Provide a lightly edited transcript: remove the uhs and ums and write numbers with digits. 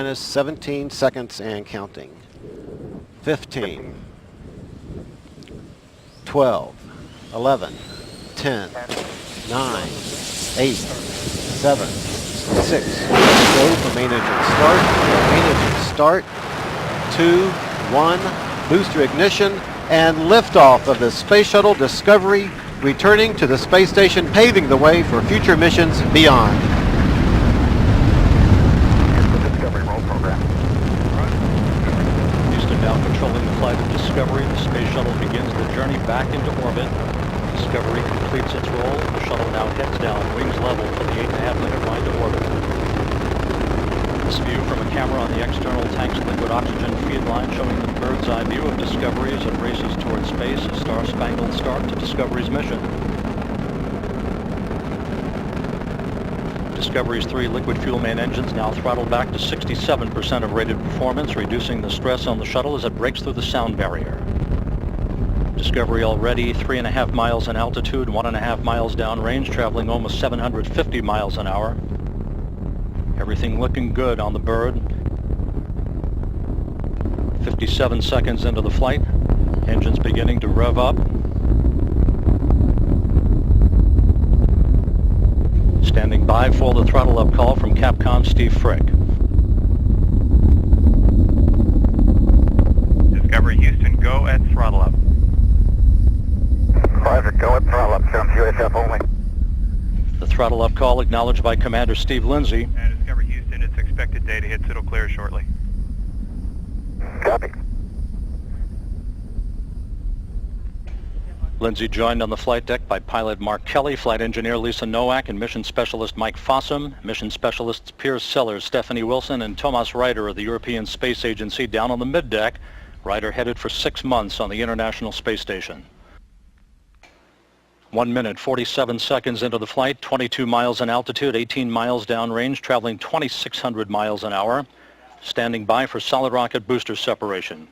minus 17 seconds and counting. 15, 12, 11, 10, 9, 8, 7, 6. Go for main engine start. Main engine start. 2, 1. Booster ignition and liftoff of the Space Shuttle Discovery, returning to the space station, paving the way for future missions beyond. Now controlling the flight of Discovery, the Space Shuttle begins the journey back into orbit. Discovery completes its roll. The shuttle now heads down, wings level, for the 8.5-minute ride to orbit. This view from a camera on the external tank's liquid oxygen feed line, showing the bird's eye view of Discovery as it races towards space, a star-spangled start to Discovery's mission. Discovery's 3 liquid fuel main engines now throttled back to 67% of rated performance, reducing the stress on the shuttle as it breaks through the sound barrier. Discovery already 3.5 miles in altitude, 1.5 miles downrange, traveling almost 750 miles an hour. Everything looking good on the bird. 57 seconds into the flight, engines beginning to rev up. Standing by for the throttle up call from Capcom Steve Frick. Discovery Houston, go at throttle up. Roger, go at throttle up, sounds UHF only. The throttle up call acknowledged by Commander Steve Lindsay. And Discovery Houston, its expected data hits, it'll clear shortly. Copy. Lindsay joined on the flight deck by pilot Mark Kelly, flight engineer Lisa Nowak, and mission specialist Mike Fossum. Mission specialists Piers Sellers, Stephanie Wilson, and Thomas Ryder of the European Space Agency down on the middeck. Ryder headed for 6 months on the International Space Station. 1 minute, 47 seconds into the flight, 22 miles in altitude, 18 miles downrange, traveling 2,600 miles an hour. Standing by for solid rocket booster separation.